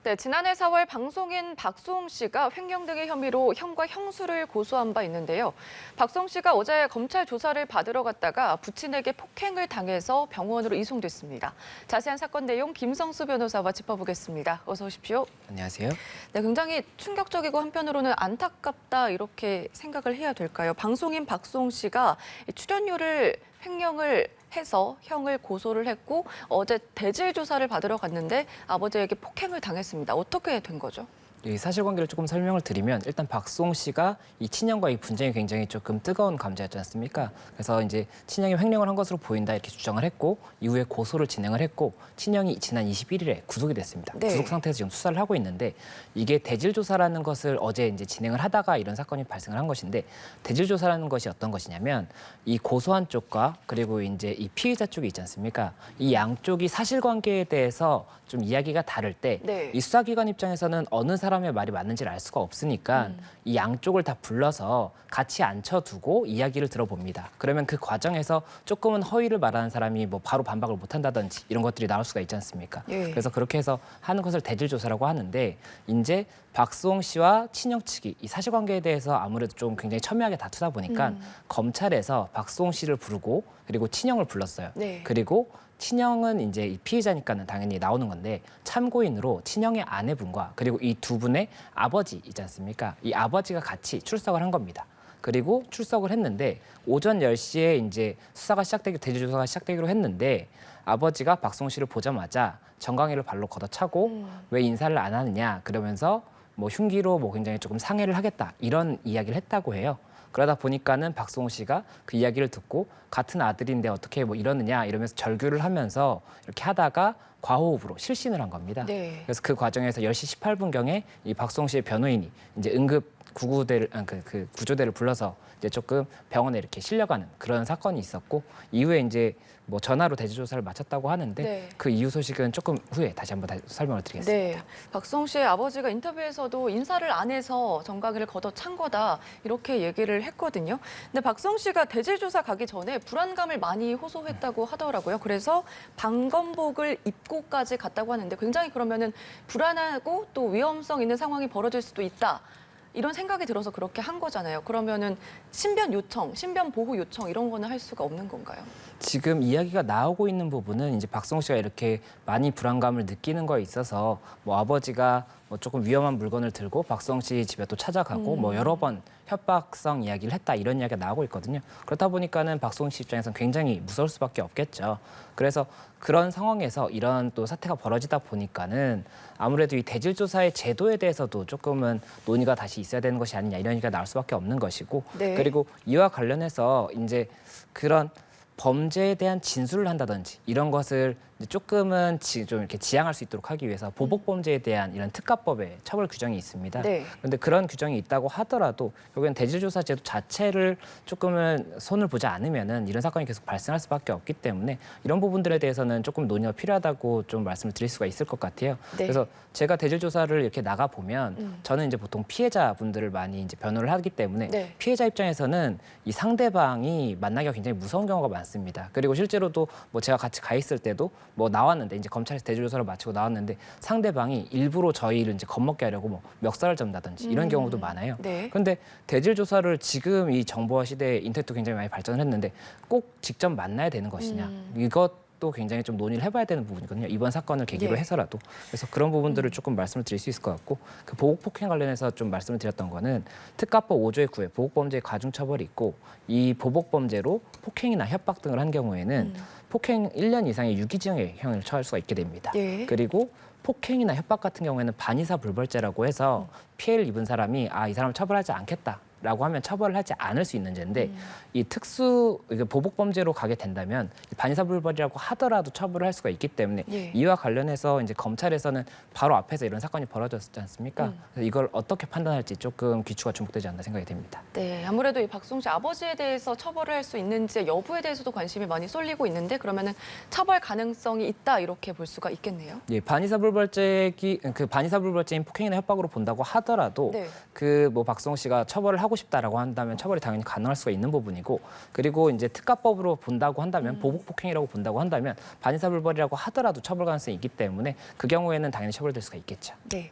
네, 지난해 4월 방송인 박수홍 씨가 횡령 등의 혐의로 형과 형수를 고소한 바 있는데요. 박수홍 씨가 어제 검찰 조사를 받으러 갔다가 부친에게 폭행을 당해서 병원으로 이송됐습니다. 자세한 사건 내용 김성수 변호사와 짚어보겠습니다. 어서 오십시오. 안녕하세요. 네, 굉장히 충격적이고 한편으로는 안타깝다 이렇게 생각을 해야 될까요? 방송인 박수홍 씨가 출연료를 횡령을 해서 형을 고소를 했고 어제 대질 조사를 받으러 갔는데 아버지에게 폭행을 당했습니다. 어떻게 된 거죠? 이 사실관계를 조금 설명을 드리면 일단 박수홍 씨가 이 친형과의 분쟁이 굉장히 조금 뜨거운 감자였지 않습니까? 그래서 이제 친형이 횡령을 한 것으로 보인다 이렇게 주장을 했고 이후에 고소를 진행을 했고 친형이 지난 21일에 구속이 됐습니다. 네. 구속 상태에서 지금 수사를 하고 있는데 이게 대질 조사라는 것을 어제 이제 진행을 하다가 이런 사건이 발생을 한 것인데 대질 조사라는 것이 어떤 것이냐면 이 고소한 쪽과 그리고 이제 이 피의자 쪽이 있지 않습니까? 이 양쪽이 사실관계에 대해서 좀 이야기가 다를 때 이 수사기관 입장에서는 어느 사람의 말이 맞는지를 알 수가 없으니까 이 양쪽을 다 불러서 같이 앉혀두고 이야기를 들어봅니다. 그러면 그 과정에서 조금은 허위를 말하는 사람이 뭐 바로 반박을 못한다든지 이런 것들이 나올 수가 있지 않습니까? 예. 그래서 그렇게 해서 하는 것을 대질조사라고 하는데 이제 박수홍 씨와 친형 측이 이 사실관계에 대해서 아무래도 좀 굉장히 첨예하게 다투다 보니까 검찰에서 박수홍 씨를 부르고 그리고 친형을 불렀어요. 네. 그리고 친형은 이제 이 피해자니까는 당연히 나오는 건데 참고인으로 친형의 아내분과 그리고 이 두 분의 아버지 있지 않습니까? 이 아버지가 같이 출석을 한 겁니다. 그리고 출석을 했는데 오전 10시에 이제 수사가 시작되기 대질 조사가 시작되기로 했는데 아버지가 박수홍 씨를 보자마자 정강이를 발로 걷어차고 왜 인사를 안 하느냐 그러면서 뭐 흉기로 뭐 굉장히 조금 상해를 하겠다 이런 이야기를 했다고 해요. 그러다 보니까는 박수홍 씨가 그 이야기를 듣고 같은 아들인데 어떻게 뭐 이러느냐 이러면서 절규를 하면서 이렇게 하다가 과호흡으로 실신을 한 겁니다. 네. 그래서 그 과정에서 10시 18분경에 이 박수홍 씨의 변호인이 이제 응급 구구대를 그 구조대를 불러서 이제 조금 병원에 이렇게 실려가는 그런 사건이 있었고 이후에 이제 뭐 전화로 대질 조사를 마쳤다고 하는데 네. 그 이후 소식은 조금 후에 다시 한번 설명을 드리겠습니다. 네, 박수홍 씨의 아버지가 인터뷰에서도 인사를 안 해서 정강이를 걷어찬 거다 이렇게 얘기를 했거든요. 근데 박수홍 씨가 대질 조사 가기 전에 불안감을 많이 호소했다고 하더라고요. 그래서 방검복을 입고까지 갔다고 하는데 굉장히 그러면은 불안하고 또 위험성 있는 상황이 벌어질 수도 있다. 이런 생각이 들어서 그렇게 한 거잖아요. 그러면은 신변 요청, 신변 보호 요청 이런 거는 할 수가 없는 건가요? 지금 이야기가 나오고 있는 부분은 이제 박수홍 씨가 이렇게 많이 불안감을 느끼는 거에 있어서 뭐 아버지가 뭐 조금 위험한 물건을 들고 박수홍 씨 집에 또 찾아가고 뭐 여러 번 협박성 이야기를 했다 이런 이야기가 나오고 있거든요. 그렇다 보니까는 박수홍 씨 입장에서는 굉장히 무서울 수밖에 없겠죠. 그래서 그런 상황에서 이런 또 사태가 벌어지다 보니까는 아무래도 이 대질 조사의 제도에 대해서도 조금은 논의가 다시 있어야 되는 것이 아니냐 이런 얘기가 나올 수밖에 없는 것이고 네. 그리고 이와 관련해서 이제 그런 범죄에 대한 진술을 한다든지 이런 것을 조금은 좀 이렇게 지양할 수 있도록 하기 위해서 보복 범죄에 대한 이런 특가법에 처벌 규정이 있습니다. 네. 그런데 그런 규정이 있다고 하더라도 결국엔 대질조사제도 자체를 조금은 손을 보지 않으면은 이런 사건이 계속 발생할 수밖에 없기 때문에 이런 부분들에 대해서는 조금 논의가 필요하다고 좀 말씀을 드릴 수가 있을 것 같아요. 네. 그래서 제가 대질조사를 이렇게 나가 보면 저는 이제 보통 피해자분들을 많이 이제 변호를 하기 때문에 네. 피해자 입장에서는 이 상대방이 만나기가 굉장히 무서운 경우가 많습니다. 그리고 실제로도 뭐 제가 같이 가 있을 때도 뭐 나왔는데 이제 검찰에서 대질 조사를 마치고 나왔는데 상대방이 일부러 저희를 이제 겁먹게 하려고 뭐 멱살을 잡는다든지 이런 경우도 많아요. 네. 그런데 대질 조사를 지금 이 정보화 시대에 인터넷도 굉장히 많이 발전을 했는데 꼭 직접 만나야 되는 것이냐 이것도 굉장히 좀 논의를 해봐야 되는 부분이거든요. 이번 사건을 계기로 예. 해서라도 그래서 그런 부분들을 조금 말씀을 드릴 수 있을 것 같고 그 보복 폭행 관련해서 좀 말씀을 드렸던 거는 특가법 5조의 9에 보복 범죄의 가중 처벌이 있고 이 보복 범죄로 폭행이나 협박 등을 한 경우에는 폭행 1년 이상의 유기징역의 형을 처할 수가 있게 됩니다. 예. 그리고 폭행이나 협박 같은 경우에는 반의사 불벌죄라고 해서 피해를 입은 사람이 이 사람을 처벌하지 않겠다라고 하면 처벌을 하지 않을 수 있는 죄인데 이 보복 범죄로 가게 된다면 반의사 불벌이라고 하더라도 처벌을 할 수가 있기 때문에 예. 이와 관련해서 이제 검찰에서는 바로 앞에서 이런 사건이 벌어졌지 않습니까? 그래서 이걸 어떻게 판단할지 조금 귀추가 주목되지 않나 생각이 됩니다. 네, 아무래도 이 박수홍 씨 아버지에 대해서 처벌을 할 수 있는지 여부에 대해서도 관심이 많이 쏠리고 있는데 그러면은 처벌 가능성이 있다 이렇게 볼 수가 있겠네요. 예, 반의사 불벌죄인 폭행이나 협박으로 본다고 하더라도 네. 그 뭐 박수홍 씨가 처벌을 하고 하고 싶다라고 한다면 처벌이 당연히 가능할 수가 있는 부분이고 그리고 이제 특가법으로 본다고 한다면 보복 폭행이라고 본다고 한다면 반의사불벌이라고 하더라도 처벌 가능성이 있기 때문에 그 경우에는 당연히 처벌될 수가 있겠죠. 네.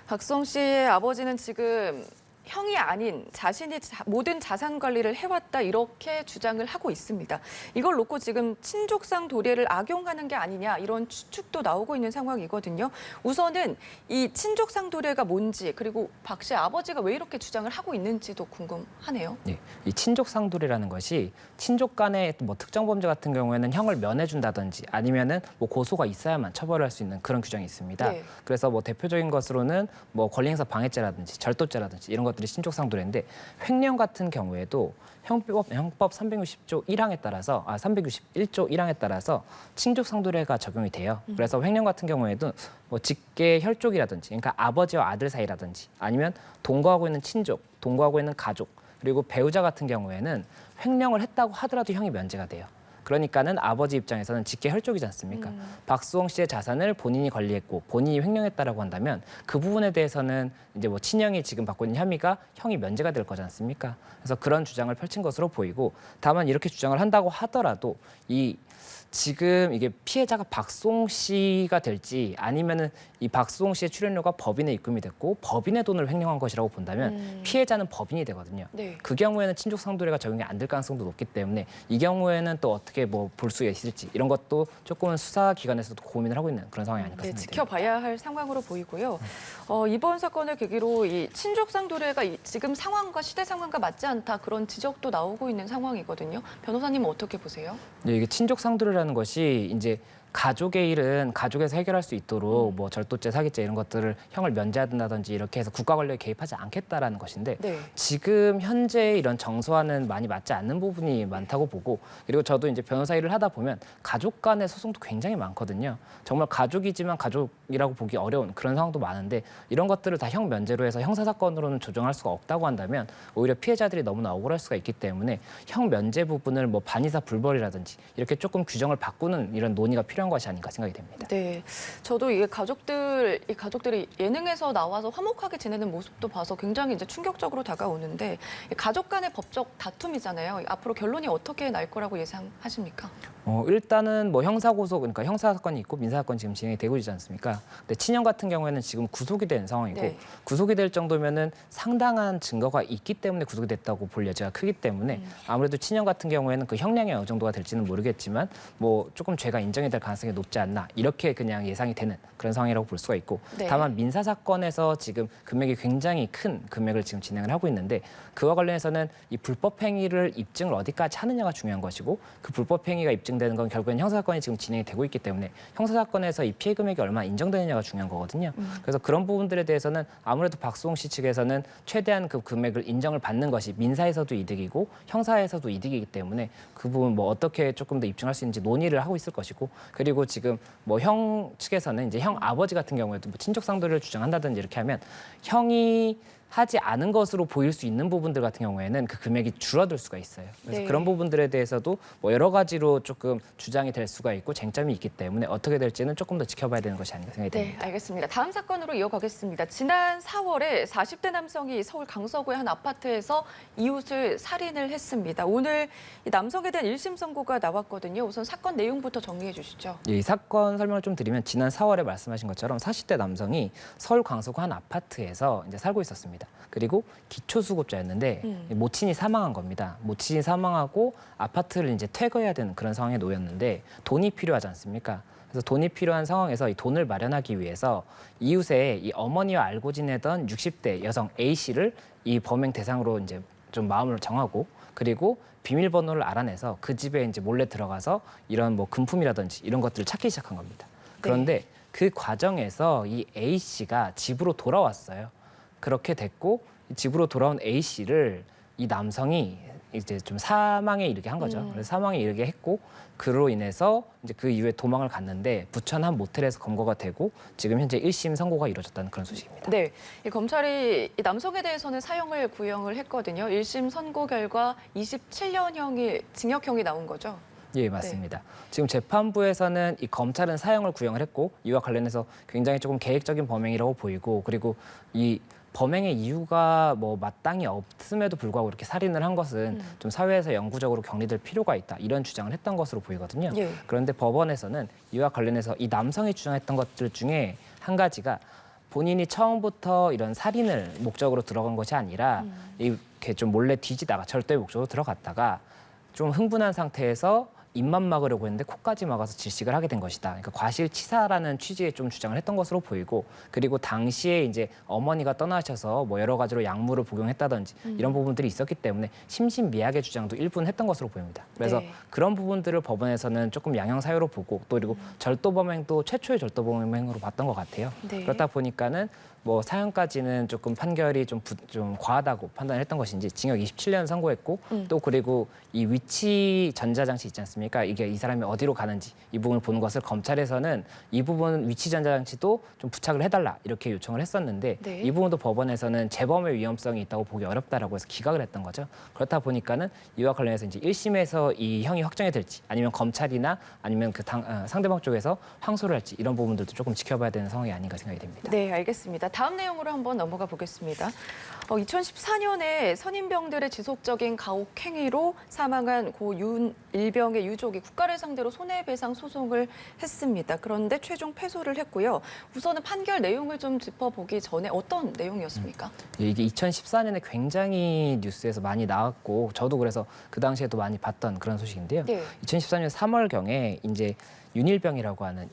박수홍 씨의 아버지는 지금 형이 아닌 자신이 모든 자산 관리를 해왔다 이렇게 주장을 하고 있습니다. 이걸 놓고 지금 친족상 도례를 악용하는 게 아니냐 이런 추측도 나오고 있는 상황이거든요. 우선은 이 친족상 도례가 뭔지 그리고 박 씨 아버지가 왜 이렇게 주장을 하고 있는지도 궁금하네요. 네, 이 친족상도례라는 것이 친족 간의 뭐 특정 범죄 같은 경우에는 형을 면해준다든지 아니면은 뭐 고소가 있어야만 처벌할 수 있는 그런 규정이 있습니다. 네. 그래서 뭐 대표적인 것으로는 뭐 권리행사 방해죄라든지 절도죄라든지 이런 것들이 친족상도례인데 횡령 같은 경우에도 형법 360조 1항에 따라서 361조 1항에 따라서 친족상도례가 적용이 돼요. 그래서 횡령 같은 경우에도 뭐 직계 혈족이라든지 그러니까 아버지와 아들 사이라든지 아니면 동거하고 있는 친족, 동거하고 있는 가족 그리고 배우자 같은 경우에는 횡령을 했다고 하더라도 형이 면제가 돼요. 그러니까는 아버지 입장에서는 직계 혈족이지 않습니까? 박수홍 씨의 자산을 본인이 관리했고 본인이 횡령했다라고 한다면 그 부분에 대해서는 이제 뭐 친형이 지금 받고 있는 혐의가 형이 면제가 될 거지 않습니까? 그래서 그런 주장을 펼친 것으로 보이고 다만 이렇게 주장을 한다고 하더라도 지금 이게 피해자가 박수홍 씨가 될지 아니면은 이 박수홍 씨의 출연료가 법인에 입금이 됐고 법인의 돈을 횡령한 것이라고 본다면 피해자는 법인이 되거든요. 네. 그 경우에는 친족상도례가 적용이 안 될 가능성도 높기 때문에 이 경우에는 또 어떻게 뭐 볼 수 있을지 이런 것도 조금은 수사기관에서도 고민을 하고 있는 그런 상황이 아닐까 네, 생각됩니다. 지켜봐야 할 상황으로 보이고요. 이번 사건을 계기로 이 친족상도례가 지금 상황과 시대 상황과 맞지 않다 그런 지적도 나오고 있는 상황이거든요. 변호사님은 어떻게 보세요? 네, 이게 친족상도례라는 것이 이제 가족의 일은 가족에서 해결할 수 있도록 뭐 절도죄, 사기죄 이런 것들을 형을 면제한다든지 이렇게 해서 국가 권력에 개입하지 않겠다라는 것인데 네. 지금 현재 이런 정서와는 많이 맞지 않는 부분이 많다고 보고 그리고 저도 이제 변호사 일을 하다 보면 가족 간의 소송도 굉장히 많거든요. 정말 가족이지만 가족이라고 보기 어려운 그런 상황도 많은데 이런 것들을 다 형 면제로 해서 형사 사건으로는 조정할 수가 없다고 한다면 오히려 피해자들이 너무나 억울할 수가 있기 때문에 형 면제 부분을 뭐 반의사 불벌이라든지 이렇게 조금 규정을 바꾸는 이런 논의가 필요한 것이 아닌가 생각이 됩니다. 네, 저도 이 가족들이 예능에서 나와서 화목하게 지내는 모습도 봐서 굉장히 이제 충격적으로 다가오는데 이 가족 간의 법적 다툼이잖아요. 앞으로 결론이 어떻게 날 거라고 예상하십니까? 일단은 뭐 형사고소 그러니까 형사 사건이 있고 민사 사건이 지금 진행이 되고 있지 않습니까? 근데 친형 같은 경우에는 지금 구속이 된 상황이고 네. 구속이 될 정도면은 상당한 증거가 있기 때문에 구속이 됐다고 볼 여지가 크기 때문에 아무래도 친형 같은 경우에는 그 형량이 어느 정도가 될지는 모르겠지만 뭐 조금 죄가 인정이 될 가능성이 높지 않나 이렇게 그냥 예상이 되는 그런 상황이라고 볼 수가 있고 네. 다만 민사 사건에서 지금 금액이 굉장히 큰 금액을 지금 진행을 하고 있는데 그와 관련해서는 이 불법 행위를 입증을 어디까지 하느냐가 중요한 것이고 그 불법 행위가 입증되는 건 결국엔 형사 사건이 지금 진행이 되고 있기 때문에 형사 사건에서 이 피해 금액이 얼마나 인정되느냐가 중요한 거거든요. 그래서 그런 부분들에 대해서는 아무래도 박수홍 씨 측에서는 최대한 그 금액을 인정을 받는 것이 민사에서도 이득이고 형사에서도 이득이기 때문에 그 부분 뭐 어떻게 조금 더 입증할 수 있는지 논의를 하고 있을 것이고 그리고 지금 뭐 형 측에서는 이제 형 아버지 같은 경우에도 뭐 친족 상도를 주장한다든지 이렇게 하면 형이 하지 않은 것으로 보일 수 있는 부분들 같은 경우에는 그 금액이 줄어들 수가 있어요. 그래서 네. 그런 부분들에 대해서도 뭐 여러 가지로 조금 주장이 될 수가 있고 쟁점이 있기 때문에 어떻게 될지는 조금 더 지켜봐야 되는 것이 아닌가 생각이 네, 듭니다. 알겠습니다. 다음 사건으로 이어가겠습니다. 지난 4월에 40대 남성이 서울 강서구의 한 아파트에서 이웃을 살인을 했습니다. 오늘 이 남성에 대한 1심 선고가 나왔거든요. 우선 사건 내용부터 정리해 주시죠. 이 사건 설명을 좀 드리면 지난 4월에 말씀하신 것처럼 40대 남성이 서울 강서구 한 아파트에서 이제 살고 있었습니다. 그리고 기초수급자였는데 모친이 사망한 겁니다. 모친이 사망하고 아파트를 이제 퇴거해야 되는 그런 상황에 놓였는데 돈이 필요하지 않습니까? 그래서 돈이 필요한 상황에서 이 돈을 마련하기 위해서 이웃의 이 어머니와 알고 지내던 60대 여성 A 씨를 이 범행 대상으로 이제 좀 마음을 정하고 그리고 비밀번호를 알아내서 그 집에 이제 몰래 들어가서 이런 뭐 금품이라든지 이런 것들을 찾기 시작한 겁니다. 그런데 그 과정에서 이 A 씨가 집으로 돌아왔어요. 그렇게 됐고 집으로 돌아온 A 씨를 이 남성이 이제 좀 사망에 이르게 한 거죠. 그래서 사망에 이르게 했고 그로 인해서 이제 그 이후에 도망을 갔는데 부천 한 모텔에서 검거가 되고 지금 현재 1심 선고가 이루어졌다는 그런 소식입니다. 네, 이 검찰이 이 남성에 대해서는 사형을 구형을 했거든요. 1심 선고 결과 27년형이 징역형이 나온 거죠. 예, 맞습니다. 지금 재판부에서는 이 검찰은 사형을 구형을 했고 이와 관련해서 굉장히 조금 계획적인 범행이라고 보이고 그리고 이 범행의 이유가 뭐 마땅히 없음에도 불구하고 이렇게 살인을 한 것은 좀 사회에서 영구적으로 격리될 필요가 있다 이런 주장을 했던 것으로 보이거든요. 예. 그런데 법원에서는 이와 관련해서 이 남성이 주장했던 것들 중에 한 가지가 본인이 처음부터 이런 살인을 목적으로 들어간 것이 아니라 이렇게 좀 몰래 뒤지다가 절도의 목적으로 들어갔다가 좀 흥분한 상태에서 입만 막으려고 했는데 코까지 막아서 질식을 하게 된 것이다. 그러니까 과실치사라는 취지의 좀 주장을 했던 것으로 보이고, 그리고 당시에 이제 어머니가 떠나셔서 뭐 여러 가지로 약물을 복용했다든지 이런 부분들이 있었기 때문에 심신미약의 주장도 일부는 했던 것으로 보입니다. 그래서 네. 그런 부분들을 법원에서는 조금 양형 사유로 보고, 또 그리고 절도범행도 최초의 절도범행으로 봤던 것 같아요. 네. 그렇다 보니까는 뭐 사형까지는 조금 판결이 좀 과하다고 판단했던 것인지 징역 27년 선고했고, 또 그리고 이 위치 전자장치 있지 않습니까? 이게 이 사람이 어디로 가는지 이 부분을 보는 것을 검찰에서는 이 부분 위치 전자장치도 좀 부착을 해달라 이렇게 요청을 했었는데, 네. 이 부분도 법원에서는 재범의 위험성이 있다고 보기 어렵다라고 해서 기각을 했던 거죠. 그렇다 보니까는 이와 관련해서 이제 1심에서 이 형이 확정이 될지, 아니면 검찰이나 아니면 그 상대방 쪽에서 항소를 할지, 이런 부분들도 조금 지켜봐야 되는 상황이 아닌가 생각이 됩니다. 네, 알겠습니다. 다음 내용으로 한번 넘어가 보겠습니다. 2014년에 선임병들의 지속적인 가혹행위로 사망한 고 윤일병의 유족이 국가를 상대로 손해배상 소송을 했습니다. 그런데 최종 패소를 했고요. 우선은 판결 내용을 좀 짚어보기 전에 어떤 내용이었습니까? 이게 2014년에 굉장히 뉴스에서 많이 나왔고, 저도 그래서 그 당시에도 많이 봤던 그런 소식인데요. 네. 2014년 3월경에 이제 윤일병이라고 하는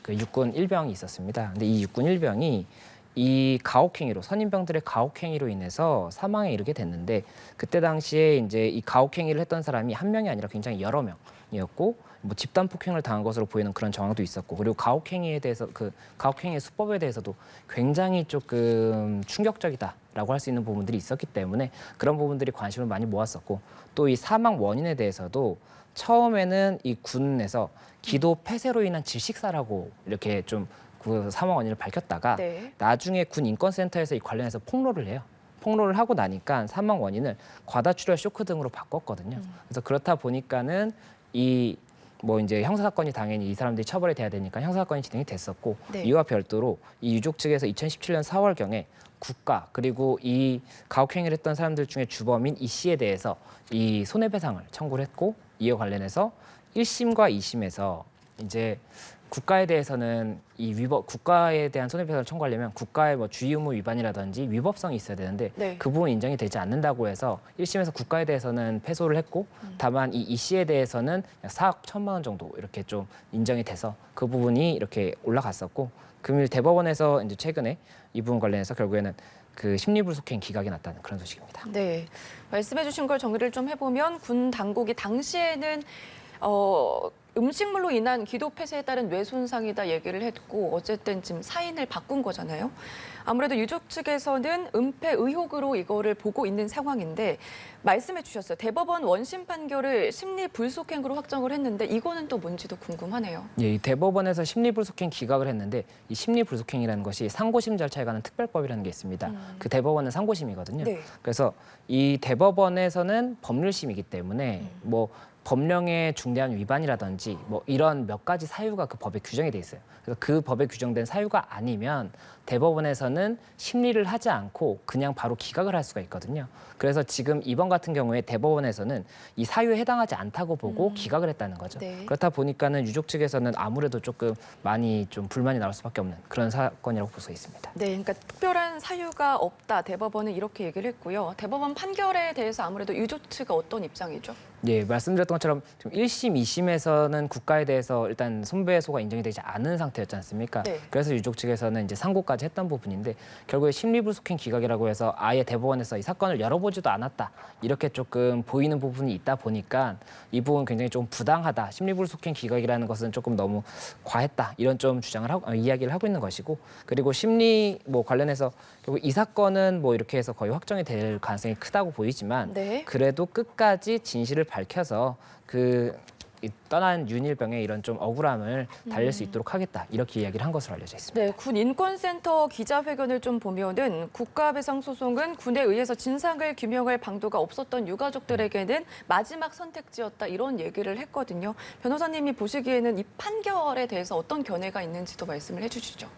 그 육군 일병이 있었습니다. 근데 이 육군 일병이 이 가혹행위로, 선임병들의 가혹행위로 인해서 사망에 이르게 됐는데, 그때 당시에 이제 이 가혹행위를 했던 사람이 한 명이 아니라 굉장히 여러 명이었고, 뭐 집단 폭행을 당한 것으로 보이는 그런 정황도 있었고, 그리고 가혹행위에 대해서 그 가혹행위의 수법에 대해서도 굉장히 조금 충격적이다라고 할 수 있는 부분들이 있었기 때문에 그런 부분들이 관심을 많이 모았었고, 또 이 사망 원인에 대해서도 처음에는 이 군에서 기도 폐쇄로 인한 질식사라고 이렇게 좀 그 사망 원인을 밝혔다가, 네. 나중에 군 인권센터에서 이 관련해서 폭로를 해요. 폭로를 하고 나니까 사망 원인을 과다출혈 쇼크 등으로 바꿨거든요. 그래서 그렇다 보니까는 이 뭐 이제 형사 사건이 당연히 이 사람들이 처벌이 돼야 되니까 형사 사건이 진행이 됐었고, 네. 이와 별도로 이 유족 측에서 2017년 4월경에 국가, 그리고 이 가혹행위를 했던 사람들 중에 주범인 이 씨에 대해서 이 손해배상을 청구를 했고, 이와 관련해서 1심과 2심에서 이제 국가에 대해서는 국가에 대한 손해배상을 청구하려면 국가의 뭐 주의 의무 위반이라든지 위법성이 있어야 되는데, 네. 그 부분 인정이 되지 않는다고 해서 1심에서 국가에 대해서는 패소를 했고, 다만 이 씨에 대해서는 4억 1천만 원 정도 이렇게 좀 인정이 돼서 그 부분이 이렇게 올라갔었고, 금일 대법원에서 이제 최근에 이 부분 관련해서 결국에는 그 심리불속행 기각이 났다는 그런 소식입니다. 네, 말씀해주신 걸 정리를 좀 해보면 군 당국이 당시에는 음식물로 인한 기도 폐쇄에 따른 뇌 손상이다 얘기를 했고, 어쨌든 지금 사인을 바꾼 거잖아요. 아무래도 유족 측에서는 은폐 의혹으로 이거를 보고 있는 상황인데, 말씀해 주셨어요. 대법원 원심 판결을 심리 불속행으로 확정을 했는데, 이거는 또 뭔지도 궁금하네요. 예, 이 대법원에서 심리불속행 기각을 했는데, 이 심리불속행이라는 것이 상고심 절차에 관한 특별법이라는 게 있습니다. 그 대법원은 상고심이거든요. 네. 그래서 이 대법원에서는 법률심이기 때문에 뭐 법령의 중대한 위반이라든지 뭐 이런 몇 가지 사유가 그 법에 규정이 돼 있어요. 그래서 그 법에 규정된 사유가 아니면 대법원에서는 심리를 하지 않고 그냥 바로 기각을 할 수가 있거든요. 그래서 지금 이번 같은 경우에 대법원에서는 이 사유에 해당하지 않다고 보고 기각을 했다는 거죠. 네. 그렇다 보니까는 유족 측에서는 아무래도 조금 많이 좀 불만이 나올 수밖에 없는 그런 사건이라고 볼 수 있습니다. 네, 그러니까 특별한 사유가 없다. 대법원은 이렇게 얘기를 했고요. 대법원 판결에 대해서 아무래도 유족 측은 어떤 입장이죠? 예, 말씀드렸던 것처럼 지금 1심, 2심에서는 국가에 대해서 일단 손배소가 인정이 되지 않은 상태였지 않습니까? 네. 그래서 유족 측에서는 이제 상고까지 했던 부분인데, 결국에 심리불속행 기각이라고 해서 아예 대법원에서 이 사건을 열어보지도 않았다, 이렇게 조금 보이는 부분이 있다 보니까 이 부분 굉장히 좀 부당하다, 심리불속행 기각이라는 것은 조금 너무 과했다, 이런 좀 주장을 하고 이야기를 하고 있는 것이고, 그리고 심리 뭐 관련해서 결국 이 사건은 뭐 이렇게 해서 거의 확정이 될 가능성이 크다고 보이지만, 네. 그래도 끝까지 진실을 밝혀서 이 떠난 윤일병의 이런 좀 억울함을 달랠 수 있도록 하겠다, 이렇게 이야기를 한 것으로 알려져 있습니다. 네, 군 인권센터 기자회견을 좀 보면은 국가배상 소송은 군에 의해서 진상을 규명할 방도가 없었던 유가족들에게는 마지막 선택지였다, 이런 얘기를 했거든요. 변호사님이 보시기에는 이 판결에 대해서 어떤 견해가 있는지도 말씀을 해주시죠.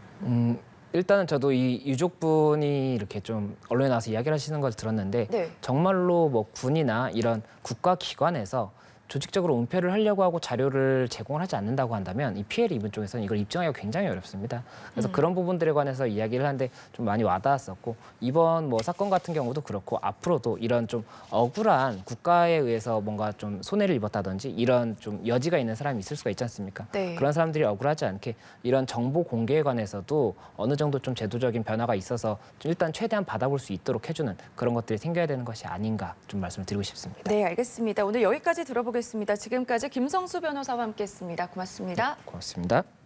일단은 저도 이 유족분이 이렇게 좀 언론에 나와서 이야기를 하시는 걸 들었는데 네. 정말로 뭐 군이나 이런 국가기관에서 조직적으로 은폐를 하려고 하고 자료를 제공을 하지 않는다고 한다면 이 피해를 입은 쪽에서는 이걸 입증하기가 굉장히 어렵습니다. 그래서 그런 부분들에 관해서 이야기를 하는데 좀 많이 와닿았었고 이번 뭐 사건 같은 경우도 그렇고 앞으로도 이런 좀 억울한 국가에 의해서 뭔가 좀 손해를 입었다든지 이런 좀 여지가 있는 사람이 있을 수가 있지 않습니까? 네. 그런 사람들이 억울하지 않게 이런 정보 공개에 관해서도 어느 정도 좀 제도적인 변화가 있어서 좀 일단 최대한 받아볼 수 있도록 해주는 그런 것들이 생겨야 되는 것이 아닌가 좀 말씀을 드리고 싶습니다. 네, 알겠습니다. 오늘 여기까지 들어보겠습니다. 지금까지 김성수 변호사와 함께했습니다. 고맙습니다. 고맙습니다.